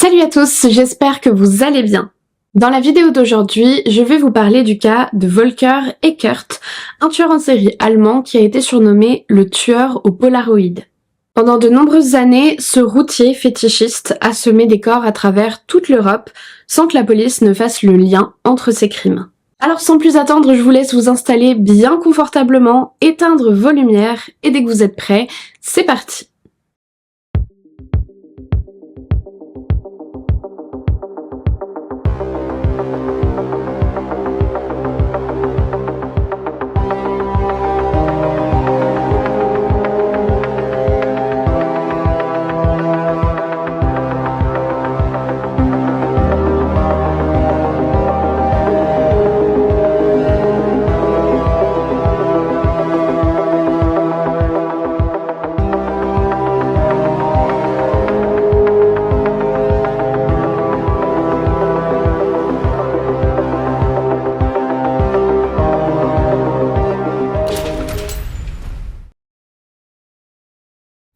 Salut à tous, j'espère que vous allez bien. Dans la vidéo d'aujourd'hui, je vais vous parler du cas de Volker Eckert, un tueur en série allemand qui a été surnommé le tueur au Polaroid. Pendant de nombreuses années, ce routier fétichiste a semé des corps à travers toute l'Europe sans que la police ne fasse le lien entre ces crimes. Alors sans plus attendre, je vous laisse vous installer bien confortablement, éteindre vos lumières et dès que vous êtes prêts, c'est parti.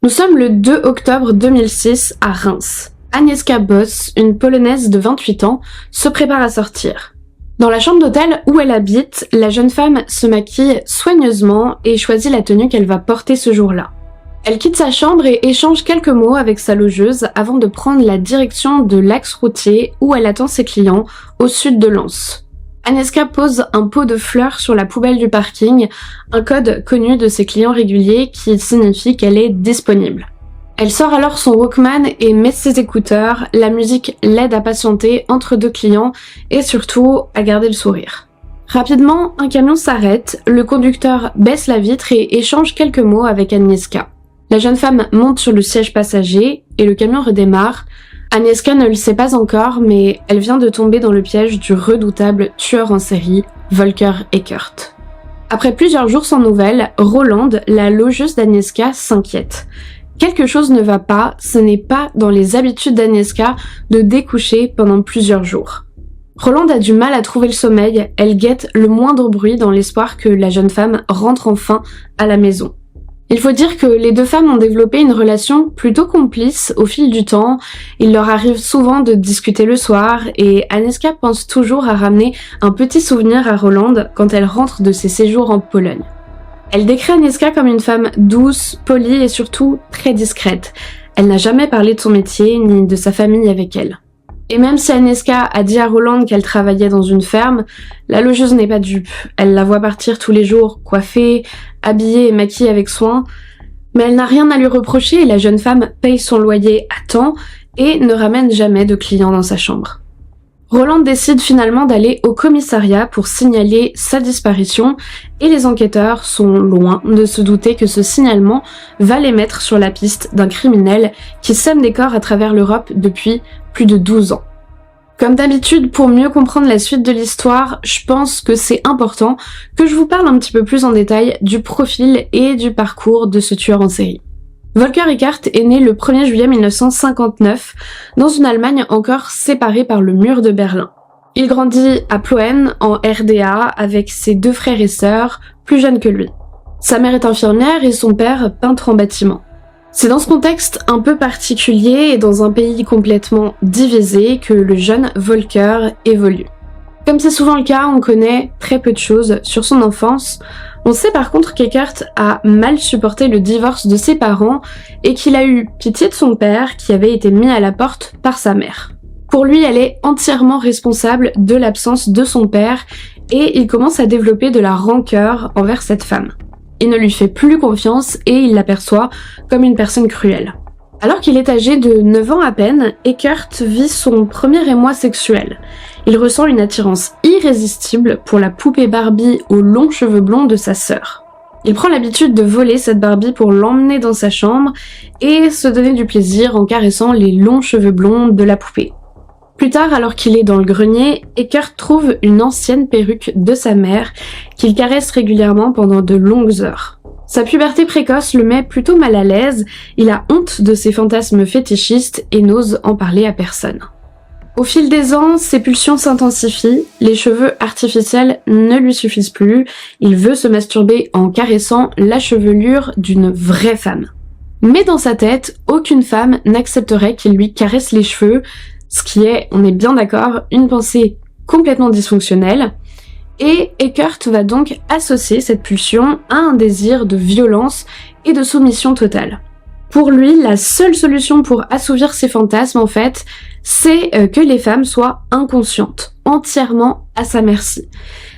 Nous sommes le 2 octobre 2006 à Reims. Agnieszka Boss, une Polonaise de 28 ans, se prépare à sortir. Dans la chambre d'hôtel où elle habite, la jeune femme se maquille soigneusement et choisit la tenue qu'elle va porter ce jour-là. Elle quitte sa chambre et échange quelques mots avec sa logeuse avant de prendre la direction de l'axe routier où elle attend ses clients, au sud de Lens. Agnieszka pose un pot de fleurs sur la poubelle du parking, un code connu de ses clients réguliers qui signifie qu'elle est disponible. Elle sort alors son Walkman et met ses écouteurs, la musique l'aide à patienter entre deux clients et surtout à garder le sourire. Rapidement, un camion s'arrête, le conducteur baisse la vitre et échange quelques mots avec Agnieszka. La jeune femme monte sur le siège passager et le camion redémarre. Agnieszka ne le sait pas encore, mais elle vient de tomber dans le piège du redoutable tueur en série, Volker Eckert. Après plusieurs jours sans nouvelles, Rolande, la logeuse d'Agnieszka, s'inquiète. Quelque chose ne va pas, ce n'est pas dans les habitudes d'Agnieszka de découcher pendant plusieurs jours. Rolande a du mal à trouver le sommeil, elle guette le moindre bruit dans l'espoir que la jeune femme rentre enfin à la maison. Il faut dire que les deux femmes ont développé une relation plutôt complice au fil du temps. Il leur arrive souvent de discuter le soir et Agnieszka pense toujours à ramener un petit souvenir à Rolande quand elle rentre de ses séjours en Pologne. Elle décrit Agnieszka comme une femme douce, polie et surtout très discrète. Elle n'a jamais parlé de son métier ni de sa famille avec elle. Et même si Agnieszka a dit à Rolande qu'elle travaillait dans une ferme, la logeuse n'est pas dupe. Elle la voit partir tous les jours, coiffée, habillée et maquillée avec soin. Mais elle n'a rien à lui reprocher et la jeune femme paye son loyer à temps et ne ramène jamais de clients dans sa chambre. Rolande décide finalement d'aller au commissariat pour signaler sa disparition et les enquêteurs sont loin de se douter que ce signalement va les mettre sur la piste d'un criminel qui sème des corps à travers l'Europe depuis plus de 12 ans. Comme d'habitude, pour mieux comprendre la suite de l'histoire, je pense que c'est important que je vous parle un petit peu plus en détail du profil et du parcours de ce tueur en série. Volker Eckert est né le 1er juillet 1959 dans une Allemagne encore séparée par le mur de Berlin. Il grandit à Plauen en RDA avec ses deux frères et sœurs plus jeunes que lui. Sa mère est infirmière et son père peintre en bâtiment. C'est dans ce contexte un peu particulier et dans un pays complètement divisé que le jeune Volker évolue. Comme c'est souvent le cas, on connaît très peu de choses sur son enfance. On sait par contre qu'Eckert a mal supporté le divorce de ses parents et qu'il a eu pitié de son père qui avait été mis à la porte par sa mère. Pour lui, elle est entièrement responsable de l'absence de son père et il commence à développer de la rancœur envers cette femme. Il ne lui fait plus confiance et il l'aperçoit comme une personne cruelle. Alors qu'il est âgé de 9 ans à peine, Eckert vit son premier émoi sexuel. Il ressent une attirance irrésistible pour la poupée Barbie aux longs cheveux blonds de sa sœur. Il prend l'habitude de voler cette Barbie pour l'emmener dans sa chambre et se donner du plaisir en caressant les longs cheveux blonds de la poupée. Plus tard, alors qu'il est dans le grenier, Eckert trouve une ancienne perruque de sa mère qu'il caresse régulièrement pendant de longues heures. Sa puberté précoce le met plutôt mal à l'aise, il a honte de ses fantasmes fétichistes et n'ose en parler à personne. Au fil des ans, ses pulsions s'intensifient, les cheveux artificiels ne lui suffisent plus, il veut se masturber en caressant la chevelure d'une vraie femme. Mais dans sa tête, aucune femme n'accepterait qu'il lui caresse les cheveux, Ce qui est, on est bien d'accord, une pensée complètement dysfonctionnelle. Et Eckert va donc associer cette pulsion à un désir de violence et de soumission totale. Pour lui, la seule solution pour assouvir ses fantasmes, en fait, c'est que les femmes soient inconscientes, entièrement à sa merci.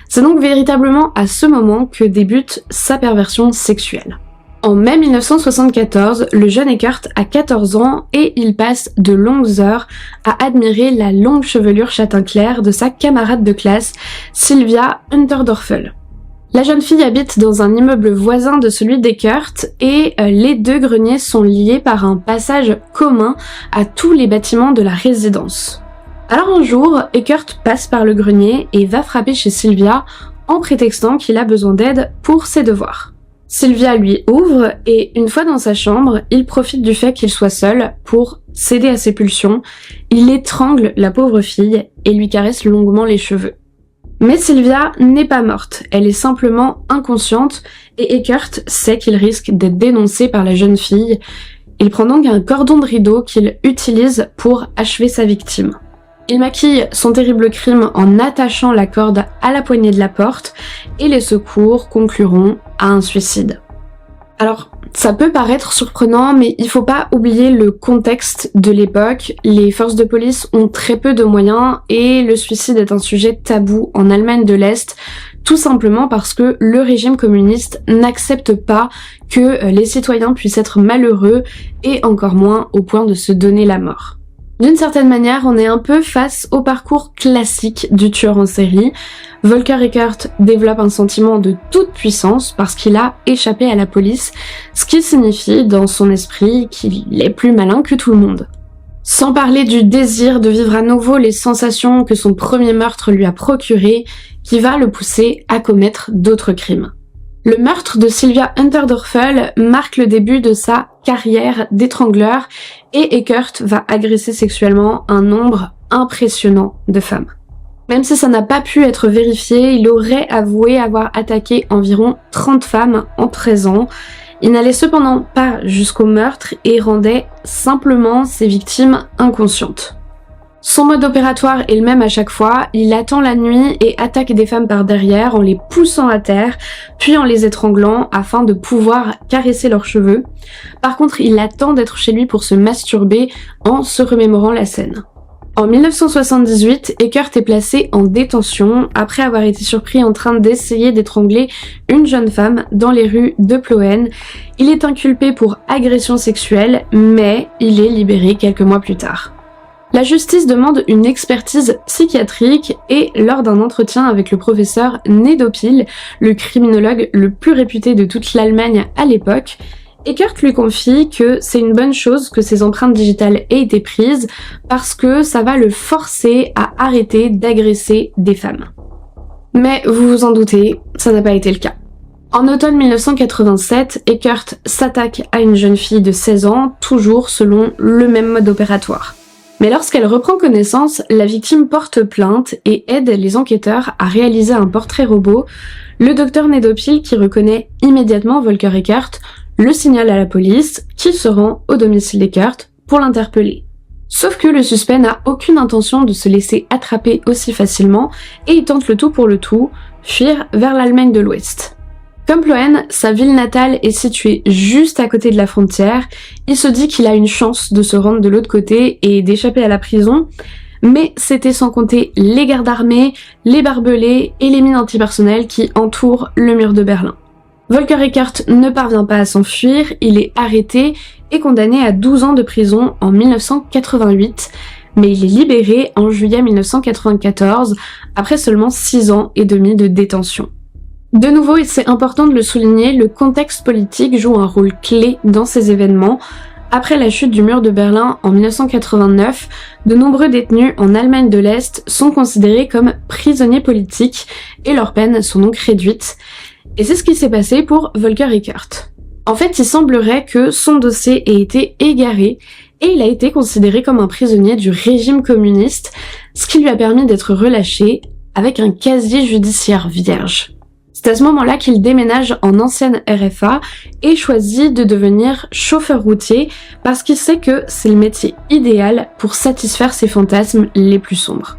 C'est donc véritablement à ce moment que débute sa perversion sexuelle. En mai 1974, le jeune Eckert a 14 ans et il passe de longues heures à admirer la longue chevelure châtain clair de sa camarade de classe, Sylvia Unterdorfel. La jeune fille habite dans un immeuble voisin de celui d'Eckert et les deux greniers sont liés par un passage commun à tous les bâtiments de la résidence. Alors un jour, Eckert passe par le grenier et va frapper chez Sylvia en prétextant qu'il a besoin d'aide pour ses devoirs. Sylvia lui ouvre et une fois dans sa chambre, il profite du fait qu'il soit seul pour céder à ses pulsions. Il étrangle la pauvre fille et lui caresse longuement les cheveux. Mais Sylvia n'est pas morte, elle est simplement inconsciente et Eckert sait qu'il risque d'être dénoncé par la jeune fille. Il prend donc un cordon de rideau qu'il utilise pour achever sa victime. Il maquille son terrible crime en attachant la corde à la poignée de la porte et les secours concluront à un suicide. Alors, ça peut paraître surprenant, mais il faut pas oublier le contexte de l'époque. Les forces de police ont très peu de moyens et le suicide est un sujet tabou en Allemagne de l'Est, tout simplement parce que le régime communiste n'accepte pas que les citoyens puissent être malheureux et encore moins au point de se donner la mort. D'une certaine manière, on est un peu face au parcours classique du tueur en série. Volker Eckert développe un sentiment de toute puissance parce qu'il a échappé à la police, ce qui signifie dans son esprit qu'il est plus malin que tout le monde. Sans parler du désir de vivre à nouveau les sensations que son premier meurtre lui a procurées, qui va le pousser à commettre d'autres crimes. Le meurtre de Sylvia Unterdorfel marque le début de sa carrière d'étrangleur et Eckert va agresser sexuellement un nombre impressionnant de femmes. Même si ça n'a pas pu être vérifié, il aurait avoué avoir attaqué environ 30 femmes en 13 ans. Il n'allait cependant pas jusqu'au meurtre et rendait simplement ses victimes inconscientes. Son mode opératoire est le même à chaque fois, il attend la nuit et attaque des femmes par derrière en les poussant à terre, puis en les étranglant afin de pouvoir caresser leurs cheveux. Par contre, il attend d'être chez lui pour se masturber en se remémorant la scène. En 1978, Eckert est placé en détention après avoir été surpris en train d'essayer d'étrangler une jeune femme dans les rues de Plauen. Il est inculpé pour agression sexuelle, mais il est libéré quelques mois plus tard. La justice demande une expertise psychiatrique et lors d'un entretien avec le professeur Nedopil, le criminologue le plus réputé de toute l'Allemagne à l'époque, Eckert lui confie que c'est une bonne chose que ses empreintes digitales aient été prises parce que ça va le forcer à arrêter d'agresser des femmes. Mais vous vous en doutez, ça n'a pas été le cas. En automne 1987, Eckert s'attaque à une jeune fille de 16 ans, toujours selon le même mode opératoire. Mais lorsqu'elle reprend connaissance, la victime porte plainte et aide les enquêteurs à réaliser un portrait robot. Le docteur Nedopil, qui reconnaît immédiatement Volker Eckert, le signale à la police, qui se rend au domicile d'Eckert pour l'interpeller. Sauf que le suspect n'a aucune intention de se laisser attraper aussi facilement et il tente le tout pour le tout, fuir vers l'Allemagne de l'Ouest. Comme Plauen, sa ville natale est située juste à côté de la frontière, il se dit qu'il a une chance de se rendre de l'autre côté et d'échapper à la prison, mais c'était sans compter les gardes armés, les barbelés et les mines antipersonnelles qui entourent le mur de Berlin. Volker Eckert ne parvient pas à s'enfuir, il est arrêté et condamné à 12 ans de prison en 1988, mais il est libéré en juillet 1994 après seulement 6 ans et demi de détention. De nouveau, et c'est important de le souligner, le contexte politique joue un rôle clé dans ces événements. Après la chute du mur de Berlin en 1989, de nombreux détenus en Allemagne de l'Est sont considérés comme prisonniers politiques et leurs peines sont donc réduites. Et c'est ce qui s'est passé pour Volker Eckert. En fait, il semblerait que son dossier ait été égaré et il a été considéré comme un prisonnier du régime communiste, ce qui lui a permis d'être relâché avec un casier judiciaire vierge. C'est à ce moment-là qu'il déménage en ancienne RFA et choisit de devenir chauffeur routier parce qu'il sait que c'est le métier idéal pour satisfaire ses fantasmes les plus sombres.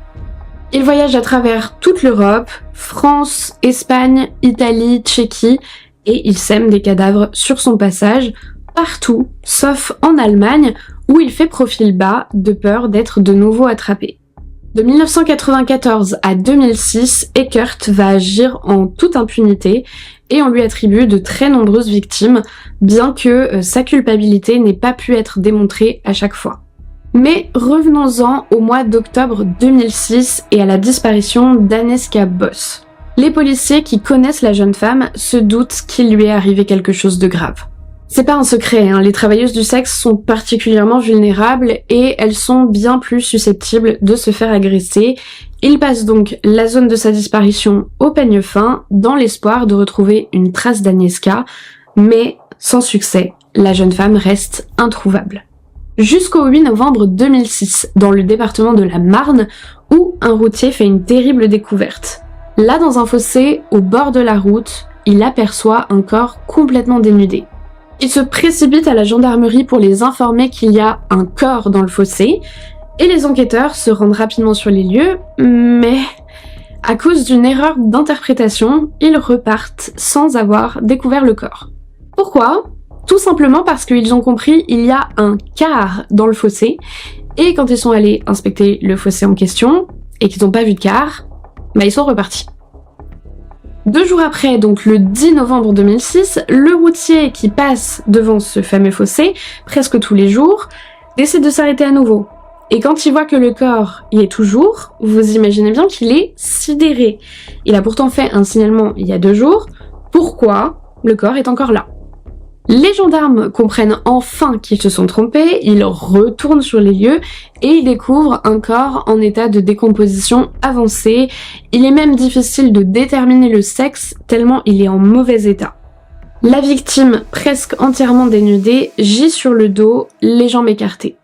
Il voyage à travers toute l'Europe, France, Espagne, Italie, Tchéquie, et il sème des cadavres sur son passage, partout, sauf en Allemagne, où il fait profil bas de peur d'être de nouveau attrapé. De 1994 à 2006, Eckert va agir en toute impunité et on lui attribue de très nombreuses victimes, bien que sa culpabilité n'ait pas pu être démontrée à chaque fois. Mais revenons-en au mois d'octobre 2006 et à la disparition d'Agnieszka Boss. Les policiers qui connaissent la jeune femme se doutent qu'il lui est arrivé quelque chose de grave. C'est pas un secret, les travailleuses du sexe sont particulièrement vulnérables et elles sont bien plus susceptibles de se faire agresser. Il passe donc la zone de sa disparition au peigne fin dans l'espoir de retrouver une trace d'Agnieszka, mais sans succès, la jeune femme reste introuvable. Jusqu'au 8 novembre 2006, dans le département de la Marne, où un routier fait une terrible découverte. Là, dans un fossé, au bord de la route, il aperçoit un corps complètement dénudé. Il se précipite à la gendarmerie pour les informer qu'il y a un corps dans le fossé, et les enquêteurs se rendent rapidement sur les lieux, mais à cause d'une erreur d'interprétation, ils repartent sans avoir découvert le corps. Pourquoi ? Tout simplement parce qu'ils ont compris qu'il y a un car dans le fossé, et quand ils sont allés inspecter le fossé en question, et qu'ils n'ont pas vu de car, ils sont repartis. 2 jours après, donc le 10 novembre 2006, le routier qui passe devant ce fameux fossé, presque tous les jours, décide de s'arrêter à nouveau. Et quand il voit que le corps y est toujours, vous imaginez bien qu'il est sidéré. Il a pourtant fait un signalement il y a 2 jours. Pourquoi le corps est encore là ? Les gendarmes comprennent enfin qu'ils se sont trompés, ils retournent sur les lieux et ils découvrent un corps en état de décomposition avancée. Il est même difficile de déterminer le sexe tellement il est en mauvais état. La victime, presque entièrement dénudée, gît sur le dos, les jambes écartées.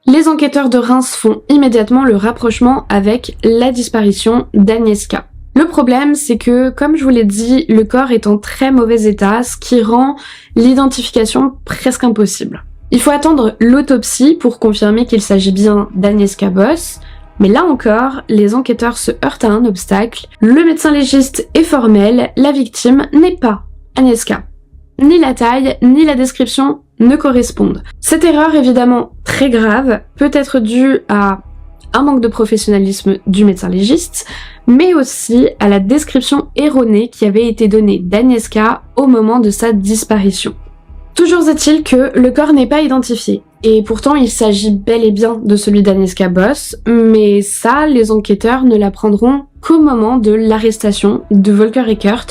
Les enquêteurs de Reims font immédiatement le rapprochement avec la disparition d'Agnieszka. Le problème, c'est que, comme je vous l'ai dit, le corps est en très mauvais état, ce qui rend l'identification presque impossible. Il faut attendre l'autopsie pour confirmer qu'il s'agit bien d'Agnieszka Boss, mais là encore, les enquêteurs se heurtent à un obstacle. Le médecin légiste est formel, la victime n'est pas Agnieszka. Ni la taille, ni la description ne correspondent. Cette erreur, évidemment très grave, peut être due à un manque de professionnalisme du médecin légiste, mais aussi à la description erronée qui avait été donnée d'Agnieszka au moment de sa disparition. Toujours est-il que le corps n'est pas identifié, et pourtant il s'agit bel et bien de celui d'Agnieszka Boss, mais ça, les enquêteurs ne l'apprendront qu'au moment de l'arrestation de Volker Eckert,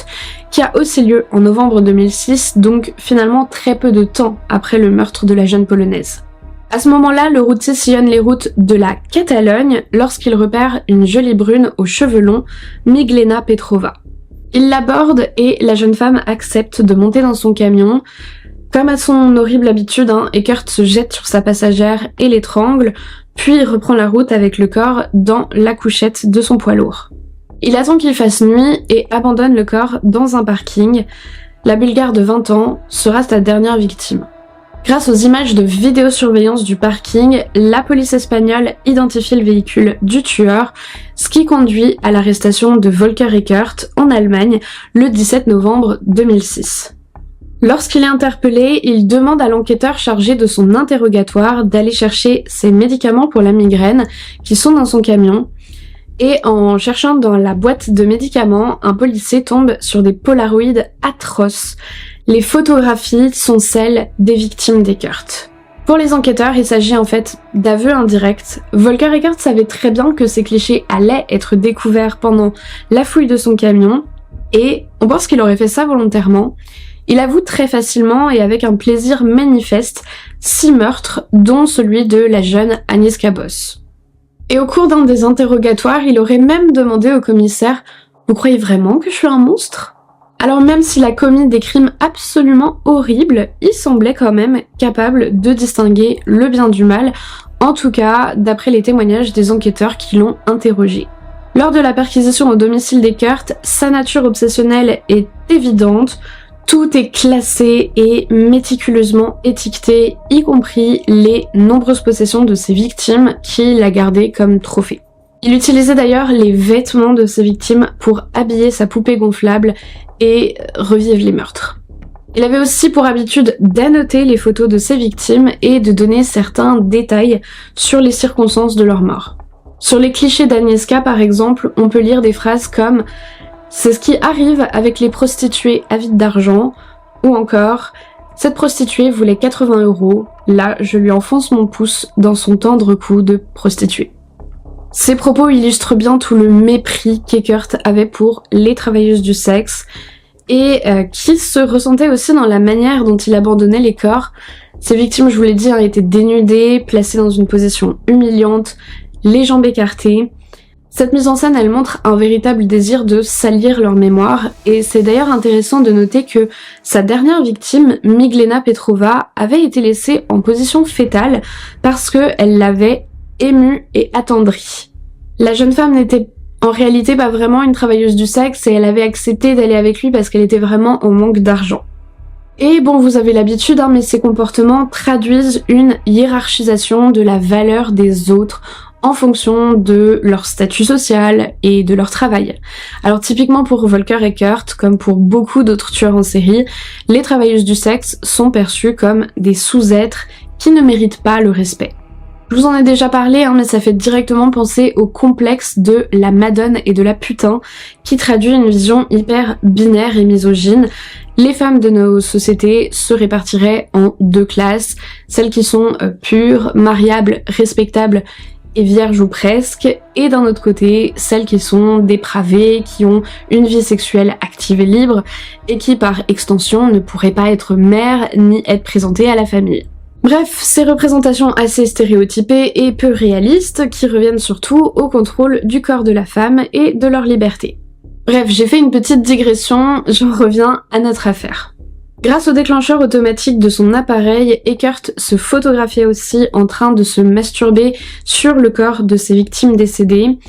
qui a aussi lieu en novembre 2006, donc finalement très peu de temps après le meurtre de la jeune Polonaise. À ce moment-là, le routier sillonne les routes de la Catalogne lorsqu'il repère une jolie brune aux cheveux longs, Miglena Petrova. Il l'aborde et la jeune femme accepte de monter dans son camion. Comme à son horrible habitude, Eckert se jette sur sa passagère et l'étrangle, puis reprend la route avec le corps dans la couchette de son poids lourd. Il attend qu'il fasse nuit et abandonne le corps dans un parking. La Bulgare de 20 ans sera sa dernière victime. Grâce aux images de vidéosurveillance du parking, la police espagnole identifie le véhicule du tueur, ce qui conduit à l'arrestation de Volker Eckert en Allemagne le 17 novembre 2006. Lorsqu'il est interpellé, il demande à l'enquêteur chargé de son interrogatoire d'aller chercher ses médicaments pour la migraine qui sont dans son camion. Et en cherchant dans la boîte de médicaments, un policier tombe sur des polaroïds atroces. Les photographies sont celles des victimes d'Eckert. Pour les enquêteurs, il s'agit en fait d'aveux indirects. Volker Eckert savait très bien que ces clichés allaient être découverts pendant la fouille de son camion, et on pense qu'il aurait fait ça volontairement. Il avoue très facilement et avec un plaisir manifeste 6 meurtres, dont celui de la jeune Agnieszka Boss. Et au cours d'un des interrogatoires, il aurait même demandé au commissaire « Vous croyez vraiment que je suis un monstre ?» Alors même s'il a commis des crimes absolument horribles, il semblait quand même capable de distinguer le bien du mal, en tout cas d'après les témoignages des enquêteurs qui l'ont interrogé. Lors de la perquisition au domicile des Kurt, sa nature obsessionnelle est évidente. Tout est classé et méticuleusement étiqueté, y compris les nombreuses possessions de ses victimes qu'il a gardées comme trophées. Il utilisait d'ailleurs les vêtements de ses victimes pour habiller sa poupée gonflable et revivre les meurtres. Il avait aussi pour habitude d'annoter les photos de ses victimes et de donner certains détails sur les circonstances de leur mort. Sur les clichés d'Agnieszka par exemple, on peut lire des phrases comme « C'est ce qui arrive avec les prostituées avides d'argent » ou encore « Cette prostituée voulait 80 €, là je lui enfonce mon pouce dans son tendre cou de prostituée ». Ces propos illustrent bien tout le mépris qu'Eckert avait pour les travailleuses du sexe et qui se ressentait aussi dans la manière dont il abandonnait les corps. Ses victimes, je vous l'ai dit, étaient dénudées, placées dans une position humiliante, les jambes écartées. Cette mise en scène, elle montre un véritable désir de salir leur mémoire, et c'est d'ailleurs intéressant de noter que sa dernière victime, Miglena Petrova, avait été laissée en position fétale parce qu'elle l'avait émue et attendrie. La jeune femme n'était en réalité pas vraiment une travailleuse du sexe et elle avait accepté d'aller avec lui parce qu'elle était vraiment en manque d'argent. Et bon, vous avez l'habitude, mais ces comportements traduisent une hiérarchisation de la valeur des autres en fonction de leur statut social et de leur travail. Alors typiquement pour Volker Eckert, comme pour beaucoup d'autres tueurs en série, les travailleuses du sexe sont perçues comme des sous-êtres qui ne méritent pas le respect. Je vous en ai déjà parlé, mais ça fait directement penser au complexe de la madone et de la putain, qui traduit une vision hyper binaire et misogyne. Les femmes de nos sociétés se répartiraient en deux classes, celles qui sont pures, mariables, respectables et vierges ou presque, et d'un autre côté, celles qui sont dépravées, qui ont une vie sexuelle active et libre, et qui par extension ne pourraient pas être mères ni être présentées à la famille. Bref, ces représentations assez stéréotypées et peu réalistes qui reviennent surtout au contrôle du corps de la femme et de leur liberté. Bref, j'ai fait une petite digression, j'en reviens à notre affaire. Grâce au déclencheur automatique de son appareil, Eckert se photographiait aussi en train de se masturber sur le corps de ses victimes décédées.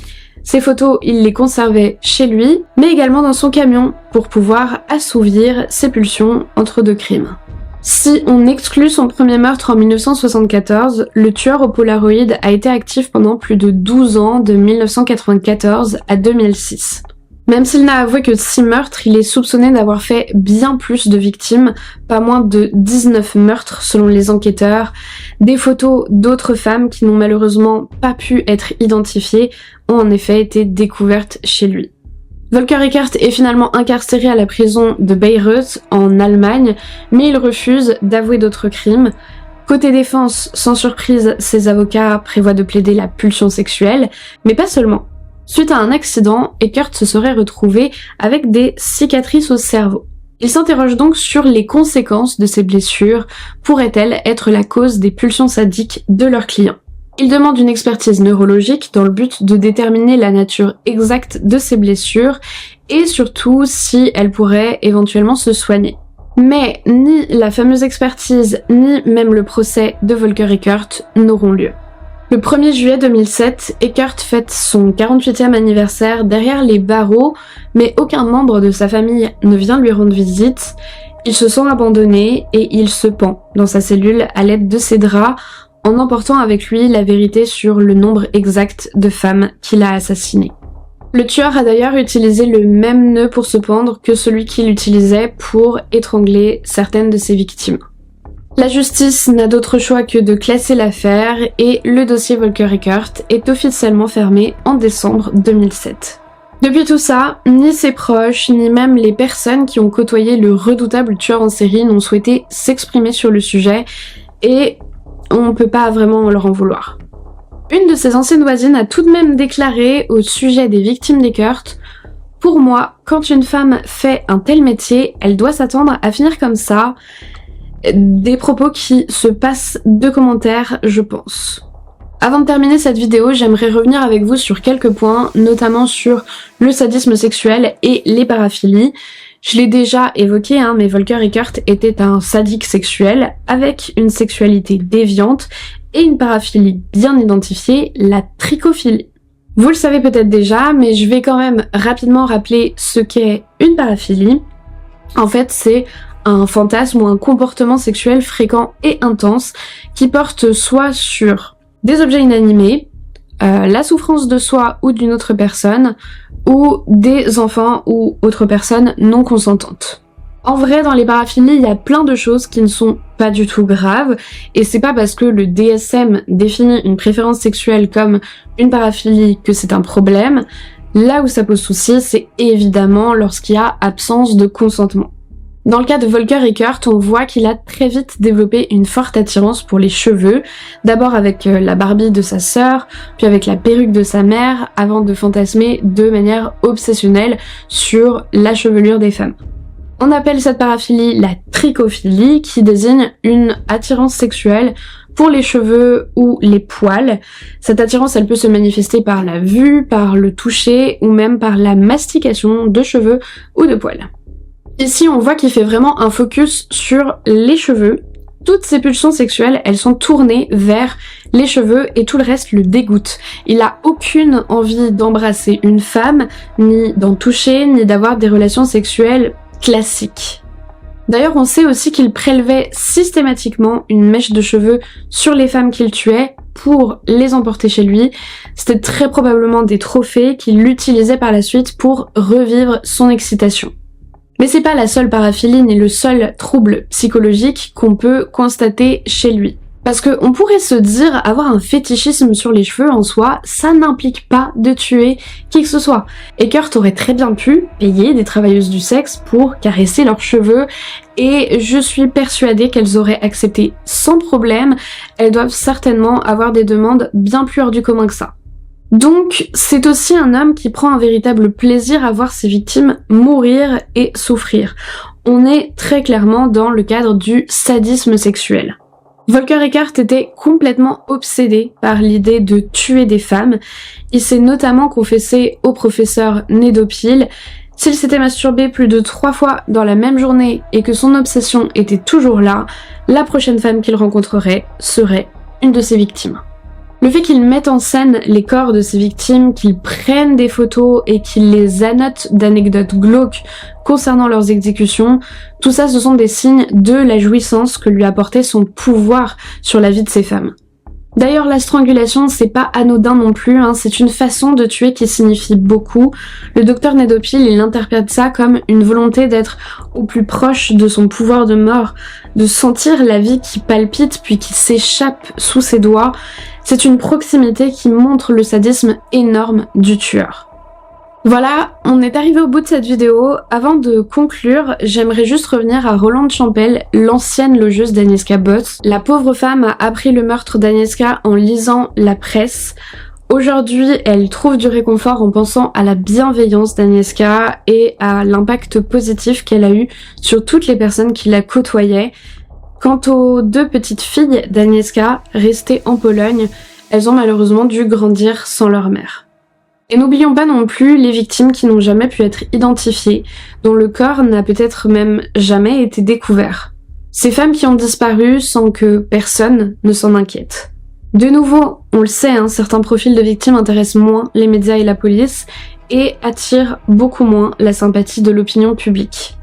Ces photos, il les conservait chez lui, mais également dans son camion pour pouvoir assouvir ses pulsions entre deux crimes. Si on exclut son premier meurtre en 1974, le tueur au Polaroid a été actif pendant plus de 12 ans, de 1994 à 2006. Même s'il n'a avoué que 6 meurtres, il est soupçonné d'avoir fait bien plus de victimes, pas moins de 19 meurtres selon les enquêteurs. Des photos d'autres femmes qui n'ont malheureusement pas pu être identifiées ont en effet été découvertes chez lui. Volker Eckert est finalement incarcéré à la prison de Bayreuth en Allemagne, mais il refuse d'avouer d'autres crimes. Côté défense, sans surprise, ses avocats prévoient de plaider la pulsion sexuelle, mais pas seulement. Suite à un accident, Eckert se serait retrouvé avec des cicatrices au cerveau. Il s'interroge donc sur les conséquences de ces blessures. Pourraient-elles être la cause des pulsions sadiques de leurs clients ? Il demande une expertise neurologique dans le but de déterminer la nature exacte de ces blessures et surtout si elles pourraient éventuellement se soigner. Mais ni la fameuse expertise ni même le procès de Volker Eckert n'auront lieu. Le 1er juillet 2007, Eckert fête son 48e anniversaire derrière les barreaux, mais aucun membre de sa famille ne vient lui rendre visite. Il se sent abandonné et il se pend dans sa cellule à l'aide de ses draps, en emportant avec lui la vérité sur le nombre exact de femmes qu'il a assassinées. Le tueur a d'ailleurs utilisé le même nœud pour se pendre que celui qu'il utilisait pour étrangler certaines de ses victimes. La justice n'a d'autre choix que de classer l'affaire et le dossier Volker Eckert est officiellement fermé en décembre 2007. Depuis tout ça, ni ses proches, ni même les personnes qui ont côtoyé le redoutable tueur en série n'ont souhaité s'exprimer sur le sujet et on peut pas vraiment leur en vouloir. Une de ses anciennes voisines a tout de même déclaré au sujet des victimes d'Eckert: « Pour moi, quand une femme fait un tel métier, elle doit s'attendre à finir comme ça. » Des propos qui se passent de commentaires, je pense. Avant de terminer cette vidéo, j'aimerais revenir avec vous sur quelques points, notamment sur le sadisme sexuel et les paraphilies. Je l'ai déjà évoqué, mais Volker Eckert était un sadique sexuel avec une sexualité déviante et une paraphilie bien identifiée, la trichophilie. Vous le savez peut-être déjà, mais je vais quand même rapidement rappeler ce qu'est une paraphilie. En fait, c'est un fantasme ou un comportement sexuel fréquent et intense qui porte soit sur des objets inanimés, la souffrance de soi ou d'une autre personne, ou des enfants ou autres personnes non consentantes. En vrai, dans les paraphilies, il y a plein de choses qui ne sont pas du tout graves, et c'est pas parce que le DSM définit une préférence sexuelle comme une paraphilie que c'est un problème. Là où ça pose souci, c'est évidemment lorsqu'il y a absence de consentement. Dans le cas de Volker Eckert, on voit qu'il a très vite développé une forte attirance pour les cheveux, d'abord avec la Barbie de sa sœur, puis avec la perruque de sa mère, avant de fantasmer de manière obsessionnelle sur la chevelure des femmes. On appelle cette paraphilie la trichophilie, qui désigne une attirance sexuelle pour les cheveux ou les poils. Cette attirance, elle peut se manifester par la vue, par le toucher ou même par la mastication de cheveux ou de poils. Ici, on voit qu'il fait vraiment un focus sur les cheveux. Toutes ses pulsions sexuelles, elles sont tournées vers les cheveux et tout le reste le dégoûte. Il a aucune envie d'embrasser une femme, ni d'en toucher, ni d'avoir des relations sexuelles classiques. D'ailleurs, on sait aussi qu'il prélevait systématiquement une mèche de cheveux sur les femmes qu'il tuait pour les emporter chez lui. C'était très probablement des trophées qu'il utilisait par la suite pour revivre son excitation. Mais c'est pas la seule paraphilie ni le seul trouble psychologique qu'on peut constater chez lui. Parce que on pourrait se dire avoir un fétichisme sur les cheveux en soi, ça n'implique pas de tuer qui que ce soit. Eckert aurait très bien pu payer des travailleuses du sexe pour caresser leurs cheveux et je suis persuadée qu'elles auraient accepté sans problème. Elles doivent certainement avoir des demandes bien plus hors du commun que ça. Donc, c'est aussi un homme qui prend un véritable plaisir à voir ses victimes mourir et souffrir. On est très clairement dans le cadre du sadisme sexuel. Volker Eckert était complètement obsédé par l'idée de tuer des femmes. Il s'est notamment confessé au professeur Nedopil. S'il s'était masturbé plus de 3 fois dans la même journée et que son obsession était toujours là, la prochaine femme qu'il rencontrerait serait une de ses victimes. Le fait qu'il mette en scène les corps de ses victimes, qu'il prenne des photos et qu'il les annote d'anecdotes glauques concernant leurs exécutions, tout ça ce sont des signes de la jouissance que lui apportait son pouvoir sur la vie de ces femmes. D'ailleurs, la strangulation, c'est pas anodin non plus, c'est une façon de tuer qui signifie beaucoup. Le docteur Nedopil, il interprète ça comme une volonté d'être au plus proche de son pouvoir de mort, de sentir la vie qui palpite puis qui s'échappe sous ses doigts. C'est une proximité qui montre le sadisme énorme du tueur. Voilà, on est arrivé au bout de cette vidéo. Avant de conclure, j'aimerais juste revenir à Rolande Champel, l'ancienne logeuse d'Agnieszka Bos. La pauvre femme a appris le meurtre d'Agnieszka en lisant la presse. Aujourd'hui, elle trouve du réconfort en pensant à la bienveillance d'Agnieszka et à l'impact positif qu'elle a eu sur toutes les personnes qui la côtoyaient. Quant aux 2 petites filles d'Agnieszka, restées en Pologne, elles ont malheureusement dû grandir sans leur mère. Et n'oublions pas non plus les victimes qui n'ont jamais pu être identifiées, dont le corps n'a peut-être même jamais été découvert. Ces femmes qui ont disparu sans que personne ne s'en inquiète. De nouveau, on le sait, certains profils de victimes intéressent moins les médias et la police et attirent beaucoup moins la sympathie de l'opinion publique.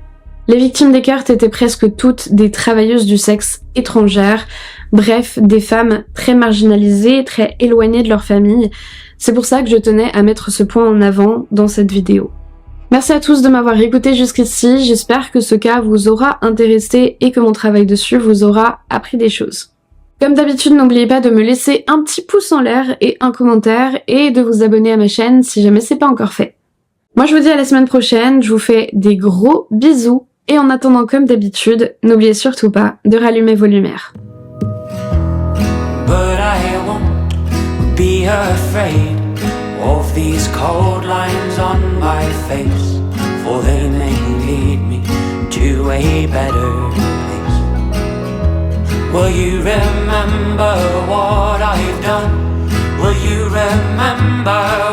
Les victimes d'Eckert étaient presque toutes des travailleuses du sexe étrangères, bref, des femmes très marginalisées, très éloignées de leur famille. C'est pour ça que je tenais à mettre ce point en avant dans cette vidéo. Merci à tous de m'avoir écouté jusqu'ici, j'espère que ce cas vous aura intéressé et que mon travail dessus vous aura appris des choses. Comme d'habitude, n'oubliez pas de me laisser un petit pouce en l'air et un commentaire et de vous abonner à ma chaîne si jamais c'est pas encore fait. Moi je vous dis à la semaine prochaine, je vous fais des gros bisous et en attendant comme d'habitude, n'oubliez surtout pas de rallumer vos lumières. But I won't be afraid of these cold lines on my face, for they may lead me to a better place. Will you remember what I've done? Will you remember